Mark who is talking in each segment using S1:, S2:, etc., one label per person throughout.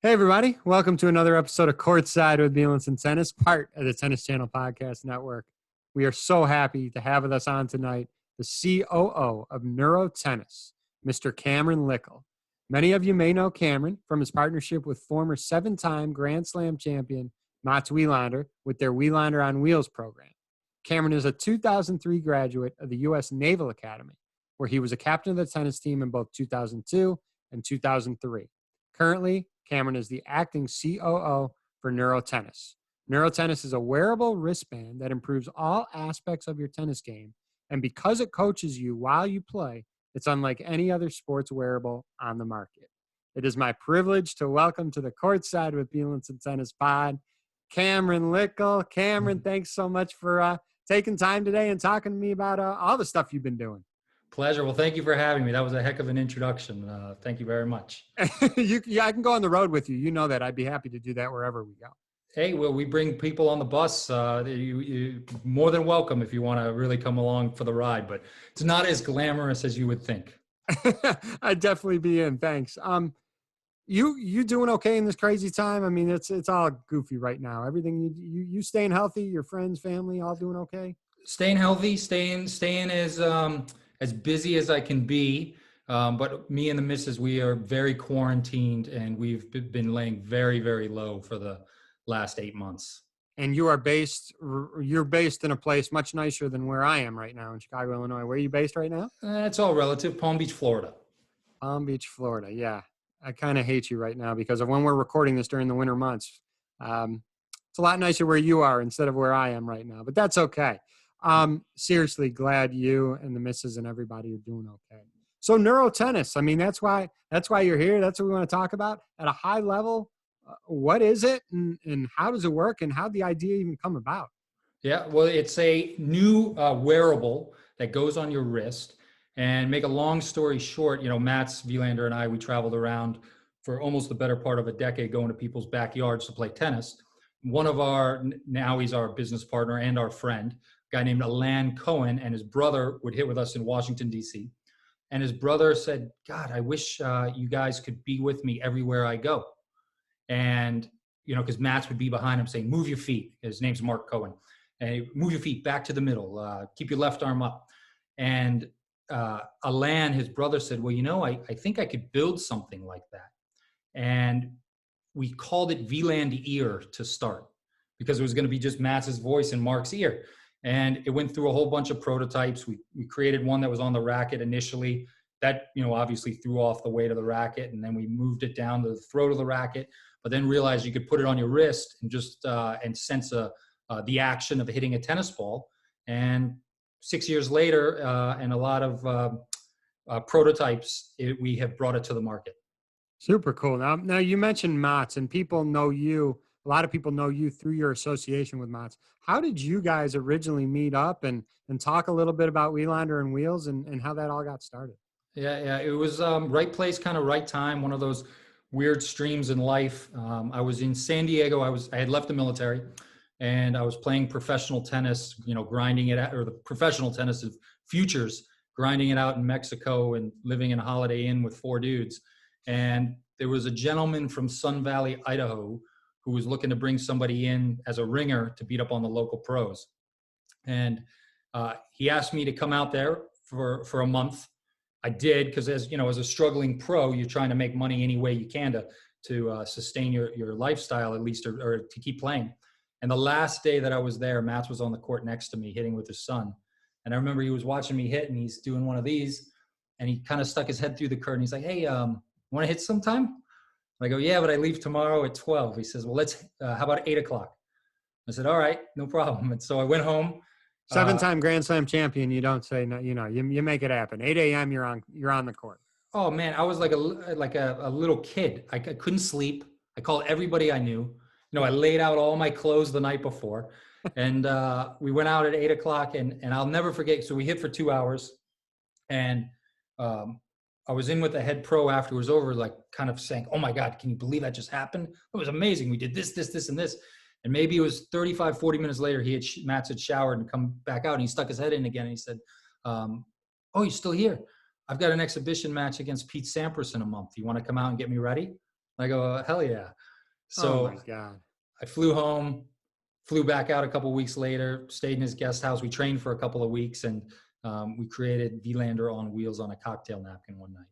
S1: Hey, everybody. Welcome to another episode of Courtside with Beilinson Tennis, part of the Tennis Channel Podcast Network. We are so happy to have with us on tonight the COO of NeuroTennis, Mr. Cameron Lickle. Many of you may know Cameron from his partnership with former seven-time Grand Slam champion Mats Wilander with their Wilander on Wheels program. Cameron is a 2003 graduate of the US Naval Academy, where he was a captain of the tennis team in both 2002 and 2003. Currently, Cameron is the acting COO for NeuroTennis. NeuroTennis is a wearable wristband that improves all aspects of your tennis game, and because it coaches you while you play, it's unlike any other sports wearable on the market. It is my privilege to welcome to the Courtside with Beilinson Tennis pod, Cameron Lickle. Cameron, thanks so much for taking time today and talking to me about all the stuff you've been doing.
S2: Pleasure. Well, thank you for having me. That was a heck of an introduction. Thank you very much.
S1: I can go on the road with you. You know that. I'd be happy to do that wherever we go.
S2: Hey, well, we bring people on the bus. You're more than welcome if you want to really come along for the ride, but it's not as glamorous as you would think.
S1: I'd definitely be in. Thanks. You doing okay in this crazy time? I mean, it's all goofy right now. Everything you staying healthy, your friends, family, all doing okay?
S2: Staying healthy, staying as busy as I can be. But me and the missus, we are very quarantined, and we've been laying very, very low for the last 8 months.
S1: And you're based in a place much nicer than where I am right now in Chicago, Illinois. Where are you based right now?
S2: It's all relative. Palm Beach, Florida.
S1: Palm Beach, Florida. Yeah. I kind of hate you right now because of when we're recording this during the winter months. It's a lot nicer where you are instead of where I am right now, but that's okay. Seriously, glad you and the missus and everybody are doing okay. So NeuroTennis, I mean, that's why you're here. That's what we want to talk about at a high level. What is it and how does it work and how did the idea even come about?
S2: Yeah, well, it's a new wearable that goes on your wrist. And make a long story short, Mats Wilander and I, we traveled around for almost the better part of a decade going to people's backyards to play tennis. Now he's our business partner and our friend, a guy named Alan Cohen, and his brother would hit with us in Washington, D.C. And his brother said, God, I wish you guys could be with me everywhere I go. And, because Mats would be behind him saying, move your feet. His name's Mark Cohen. And move your feet back to the middle. Keep your left arm up. And Alan, his brother, said, well, I think I could build something like that. And we called it Wieland ear to start because it was going to be just Mats's voice in Mark's ear. And it went through a whole bunch of prototypes. We created one that was on the racket initially. That, obviously threw off the weight of the racket. And then we moved it down to the throat of the racket, but then realized you could put it on your wrist and just and sense the action of hitting a tennis ball. And 6 years later, and a lot of prototypes, we have brought it to the market.
S1: Super cool. Now you mentioned Mats, and people know you. A lot of people know you through your association with Mats. How did you guys originally meet up and talk a little bit about Wilander and Wheels and how that all got started?
S2: Yeah. It was right place, kind of right time. One of those weird streams in life. I was in San Diego. I had left the military. And I was playing professional tennis, grinding it out, or the professional tennis of futures, grinding it out in Mexico and living in a Holiday Inn with 4 dudes. And there was a gentleman from Sun Valley, Idaho, who was looking to bring somebody in as a ringer to beat up on the local pros. And he asked me to come out there for a month. I did, because as a struggling pro, you're trying to make money any way you can to sustain your lifestyle, at least, or to keep playing. And the last day that I was there, Mats was on the court next to me hitting with his son. And I remember he was watching me hit, and he's doing one of these, and he kind of stuck his head through the curtain. He's like, hey, want to hit sometime? And I go, yeah, but I leave tomorrow at 12. He says, well, how about 8 o'clock? I said, all right, no problem. And so I went home.
S1: 7-time Grand Slam champion. You don't say no, you make it happen. 8 a.m. You're on the court.
S2: Oh man, I was like a little kid. I couldn't sleep. I called everybody I knew. I laid out all my clothes the night before, and we went out at 8 o'clock, and I'll never forget. So we hit for 2 hours, and I was in with the head pro after it was over, like kind of saying, oh my God, can you believe that just happened? It was amazing. We did this, and this. And maybe it was 35, 40 minutes later, Mats had showered and come back out, and he stuck his head in again, and he said, oh, you're still here? I've got an exhibition match against Pete Sampras in a month. You want to come out and get me ready? I go, hell yeah.
S1: Oh my
S2: So
S1: God.
S2: I flew home, flew back out a couple of weeks later, stayed in his guest house. We trained for a couple of weeks, and we created Wilander on wheels on a cocktail napkin one night.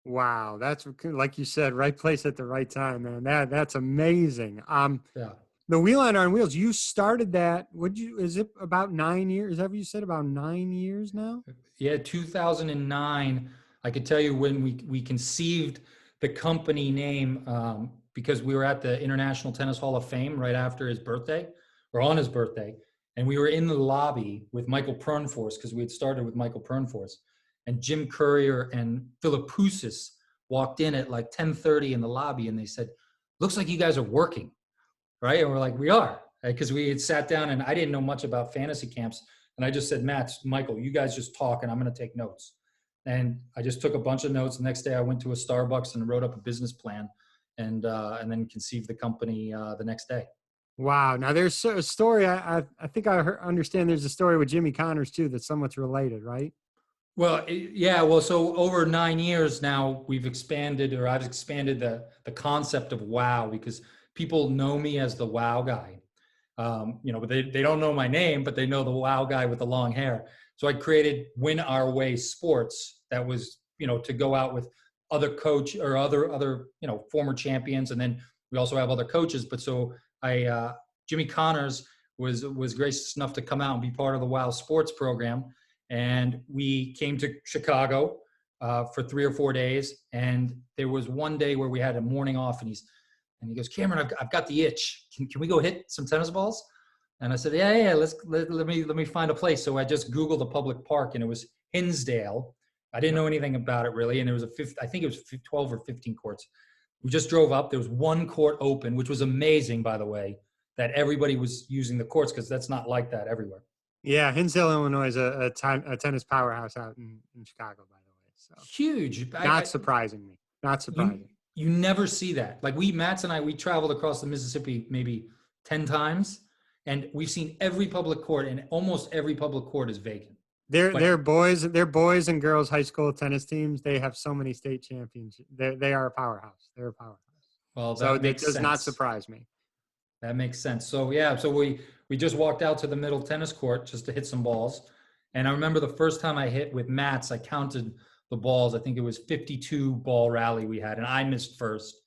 S1: Wow. That's like you said, right place at the right time, man. That's amazing.
S2: Yeah.
S1: The Wheelander on Wheels, you started that. Is it about 9 years? Is that what you said? About 9 years now?
S2: Yeah, 2009. I could tell you when we conceived the company name because we were at the International Tennis Hall of Fame right after his birthday, or on his birthday, and we were in the lobby with Michael Pernfors because we had started with Michael Pernfors, and Jim Courier and Philip Poussis walked in at like 10:30 in the lobby, and they said, "Looks like you guys are working." Right? And we're like, we are, because we had sat down and I didn't know much about fantasy camps. And I just said, Michael, you guys just talk and I'm going to take notes. And I just took a bunch of notes. The next day I went to a Starbucks and wrote up a business plan and then conceived the company the next day.
S1: Wow. Now there's a story. I think understand there's a story with Jimmy Connors too that's somewhat related, right?
S2: Well, yeah. Well, so over 9 years now, we've expanded, or I've expanded the concept of WOW because people know me as the WOW guy. But they don't know my name, but they know the WOW guy with the long hair. So I created Win Our Way Sports. That was, to go out with other coach or other former champions, and then we also have other coaches. But so Jimmy Connors was gracious enough to come out and be part of the WOW Sports program. And we came to Chicago for 3 or 4 days. And there was one day where we had a morning off, and he goes, Cameron, I've got the itch. Can we go hit some tennis balls? And I said, yeah. Let me find a place. So I just Googled a public park, and it was Hinsdale. I didn't know anything about it really. And there was I think it was 12 or 15 courts. We just drove up. There was one court open, which was amazing, by the way, that everybody was using the courts because that's not like that everywhere.
S1: Yeah, Hinsdale, Illinois is a tennis powerhouse out in Chicago, by the way. So
S2: Huge.
S1: not surprising me. Not surprising.
S2: You never see that. Like Mats and I, we traveled across the Mississippi maybe 10 times, and we've seen every public court, and almost every public court is vacant.
S1: They're boys and girls high school tennis teams. They have so many state champions. They are a powerhouse. They're a powerhouse.
S2: Well,
S1: So
S2: that
S1: it does
S2: sense.
S1: not surprise me.
S2: That makes sense. So yeah, so we just walked out to the middle tennis court just to hit some balls. And I remember the first time I hit with Mats, I counted the balls. I think it was 52 ball rally we had, and I missed first.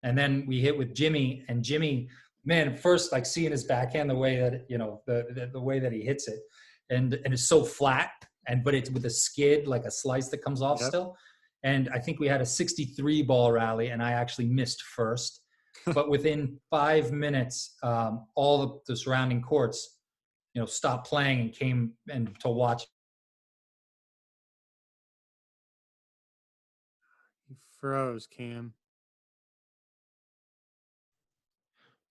S2: And then we hit with Jimmy, and Jimmy, man, first like seeing his backhand, the way that the way that he hits it, and it's so flat, but it's with a skid, like a slice that comes off still. And I think we had a 63 ball rally, and I actually missed first. But within 5 minutes, all the surrounding courts, stopped playing and came and to watch.
S1: You froze, Cam.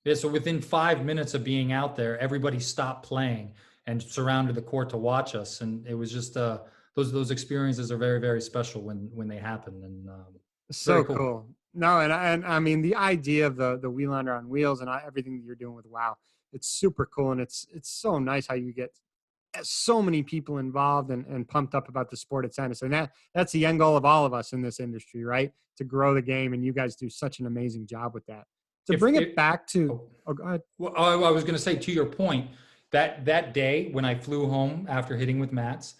S2: Yeah, so within 5 minutes of being out there, everybody stopped playing and surrounded the court to watch us, and it was just those experiences are very, very special when they happen. And
S1: so cool. No, and I mean the idea of the Wilander on wheels and everything that you're doing with WOW, it's super cool, and it's so nice how you get so many people involved and pumped up about the sport of tennis, and that's the end goal of all of us in this industry, right? To grow the game, and you guys do such an amazing job with that. To bring it back to, go ahead.
S2: Well, I was going to say, to your point, that day when I flew home after hitting with Mats,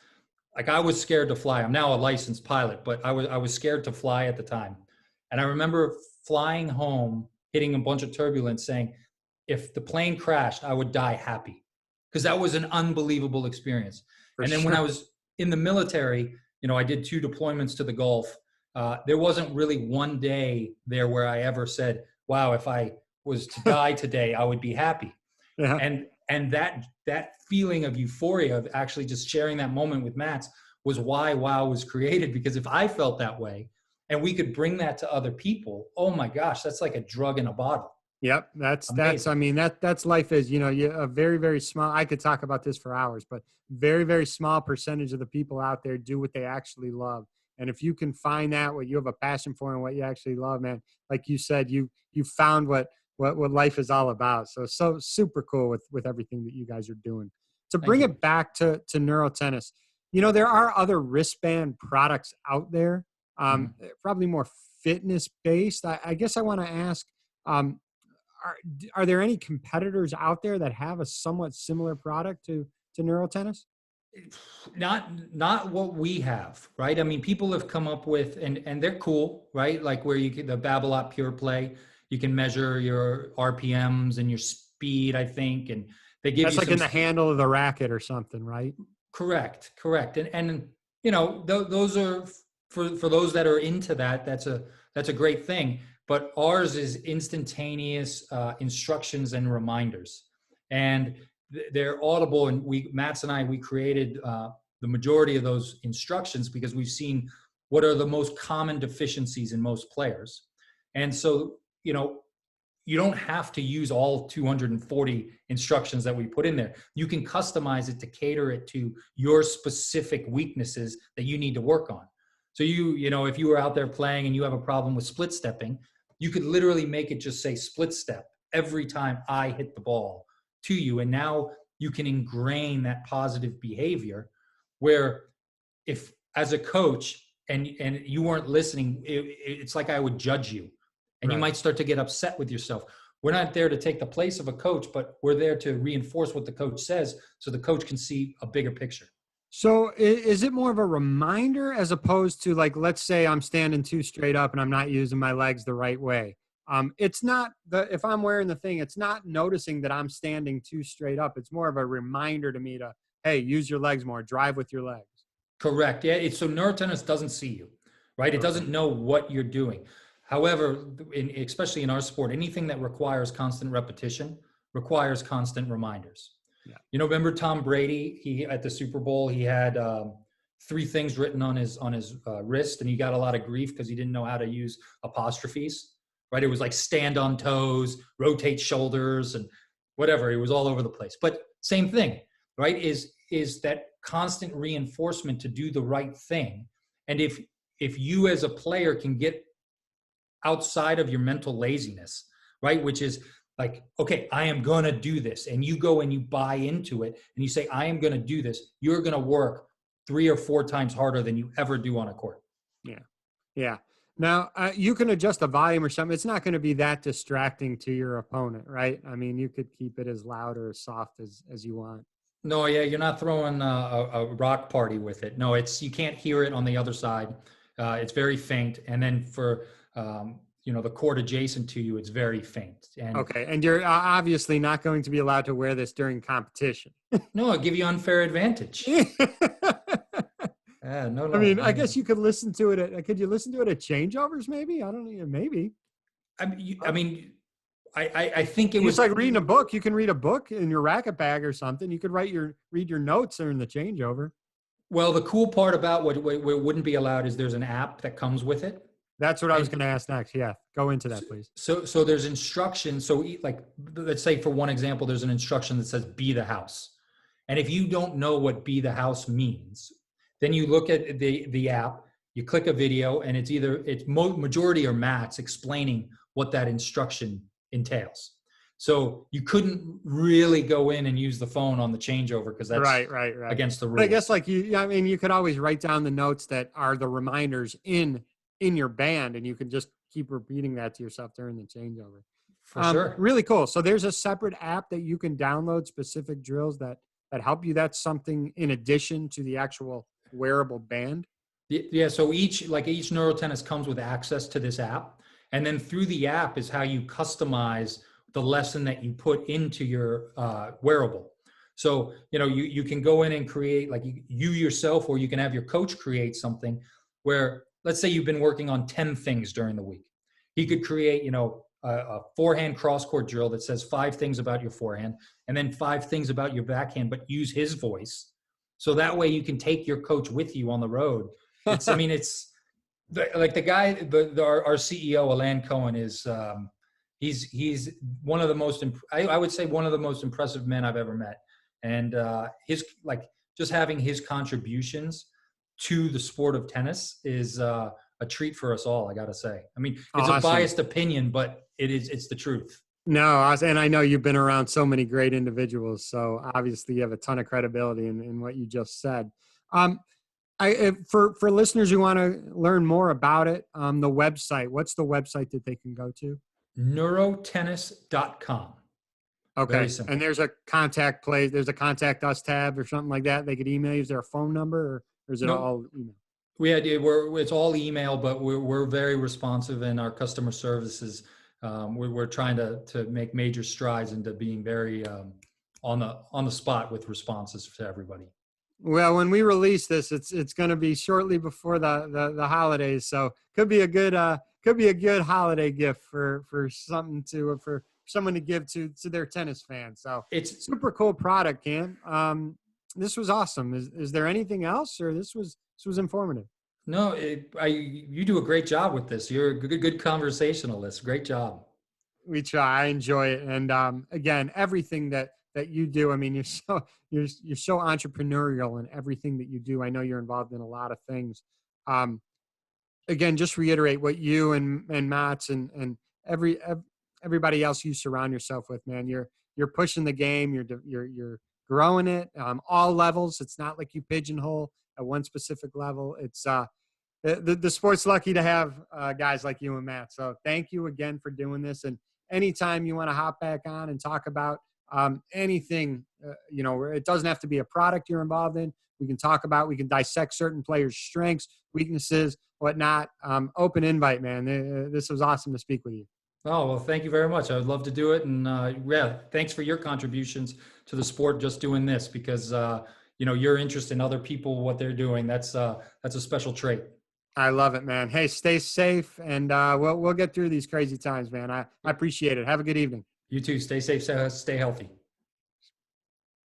S2: like I was scared to fly. I'm now a licensed pilot, but I was scared to fly at the time. And I remember flying home, hitting a bunch of turbulence, saying, if the plane crashed, I would die happy. Because that was an unbelievable experience. And then when I was in the military, I did 2 deployments to the Gulf. There wasn't really one day there where I ever said, wow, if I was to die today, I would be happy. Yeah. And that feeling of euphoria of actually just sharing that moment with Mats was why WOW was created. Because if I felt that way and we could bring that to other people, oh my gosh, that's like a drug in a bottle.
S1: Yep. That's life is, a very, very small, I could talk about this for hours, but very, very small percentage of the people out there do what they actually love. And if you can find that, what you have a passion for and what you actually love, man, like you said, you found what life is all about. So super cool with everything that you guys are doing. To bring it back to NeuroTennis, there are other wristband products out there, probably more fitness based. I guess I want to ask, um, are there any competitors out there that have a somewhat similar product to neurotennis?
S2: Not what we have, right? I mean, people have come up with, and they're cool, right? Like where you can, the Babolat Pure Play, you can measure your RPMs and your speed, I think, and they give
S1: That's
S2: you
S1: like
S2: some.
S1: in the handle of the racket or something, right?
S2: Correct. And you know, those are for those that are into that. That's a great thing. But ours is instantaneous instructions and reminders, and they're audible. And Matt's and I, we created the majority of those instructions because we've seen what are the most common deficiencies in most players, and so you know you don't have to use all 240 instructions that we put in there. You can customize it to cater it to your specific weaknesses that you need to work on. So you know, if you were out there playing and you have a problem with split stepping, you could literally make it just say split step every time I hit the ball to you. And now you can ingrain that positive behavior where if as a coach and you weren't listening, it's like I would judge you. And you might start to get upset with yourself. We're not there to take the place of a coach, but we're there to reinforce what the coach says so the coach can see a bigger picture.
S1: So is it more of a reminder as opposed to, like, let's say I'm standing too straight up and I'm not using my legs the right way. It's not if I'm wearing the thing, it's not noticing that I'm standing too straight up. It's more of a reminder to me to, hey, use your legs more, drive with your legs.
S2: Correct. Yeah. So neurotennis doesn't see you, right? It doesn't know what you're doing. However, especially in our sport, anything that requires constant repetition requires constant reminders.
S1: Yeah.
S2: You know, remember Tom Brady? He at the Super Bowl, he had 3 things written on his wrist, and he got a lot of grief because he didn't know how to use apostrophes. Right? It was like stand on toes, rotate shoulders, and whatever. It was all over the place. But same thing, right? Is that constant reinforcement to do the right thing, and if you as a player can get outside of your mental laziness, right? Which is like, okay, I am going to do this. And you go and you buy into it and you say, I am going to do this. You're going to work 3 or 4 times harder than you ever do on a court.
S1: Yeah. Yeah. Now, you can adjust the volume or something. It's not going to be that distracting to your opponent, right? I mean, you could keep it as loud or as soft as you want.
S2: No, yeah, you're not throwing a rock party with it. No, you can't hear it on the other side. It's very faint. And then for, you know, the court adjacent to you, it's very faint. And
S1: okay. And you're obviously not going to be allowed to wear this during competition.
S2: no, it'll give you unfair advantage. No.
S1: I mean, I guess you could listen to it. Could you listen to it at changeovers? Maybe. I don't know. Maybe.
S2: I think it was
S1: like reading a book. You can read a book in your racket bag or something. You could read your notes during the changeover.
S2: Well, the cool part about what wouldn't be allowed is there's an app that comes with it.
S1: That's what I was going to ask next. Yeah, go into that, please.
S2: So there's instructions. So like, let's say for one example, there's an instruction that says "be the house," and if you don't know what "be the house" means, then you look at the app, you click a video, and it's majority or Matt's explaining what that instruction entails. So you couldn't really go in and use the phone on the changeover because that's right. against the rules.
S1: But I guess you could always write down the notes that are the reminders in your band, and you can just keep repeating that to yourself during the changeover.
S2: For sure.
S1: Really cool. So there's a separate app that you can download specific drills that help you. That's something in addition to the actual wearable band.
S2: Yeah. So each NeuroTennis comes with access to this app. And then through the app is how you customize the lesson that you put into your wearable. So, you know, you can go in and create, like you yourself, or you can have your coach create something where, let's say you've been working on 10 things during the week. He could create, you know, a forehand cross-court drill that says 5 things about your forehand and then 5 things about your backhand, but use his voice. So that way you can take your coach with you on the road. It's like the guy, our CEO, Alan Cohen, is he's one of the most, I would say one of the most impressive men I've ever met. And his, like, just having his contributions to the sport of tennis is a treat for us all, I got to say. I mean, it's a biased opinion, but it's the truth.
S1: No, and I know you've been around so many great individuals, so obviously you have a ton of credibility in what you just said. For listeners who want to learn more about it, the website, what's the website that they can go to?
S2: NeuroTennis.com. Very
S1: Okay.
S2: simple.
S1: And there's a contact place. There's a contact us tab or something like that. They could email you. Is there a phone number or is it
S2: Nope.
S1: all email?
S2: It's all email, but we're very responsive, and our customer services, we're trying to make major strides into being very on the spot with responses to everybody.
S1: Well, when we release this, it's going to be shortly before the holidays, so could be a good holiday gift for someone to give to their tennis fans. So
S2: It's
S1: super cool product, Cam. This was awesome. Is there anything else, or this was informative?
S2: No, you do a great job with this. You're a good conversationalist. Great job.
S1: We try. I enjoy it, and again, everything that you do. I mean, you're so entrepreneurial in everything that you do. I know you're involved in a lot of things. Again, just reiterate what you and Mats and everybody else you surround yourself with, man. You're pushing the game. You're growing it, all levels. It's not like you pigeonhole at one specific level. It's the sport's lucky to have guys like you and Matt. So thank you again for doing this. And anytime you want to hop back on and talk about anything, it doesn't have to be a product you're involved in. We can dissect certain players' strengths, weaknesses, whatnot. Open invite, man. This was awesome to speak with you.
S2: Oh, well, thank you very much. I would love to do it. And thanks for your contributions to the sport, just doing this, because, your interest in other people, what they're doing, that's a special trait.
S1: I love it, man. Hey, stay safe, and we'll get through these crazy times, man. I appreciate it. Have a good evening.
S2: You too. Stay safe, stay healthy.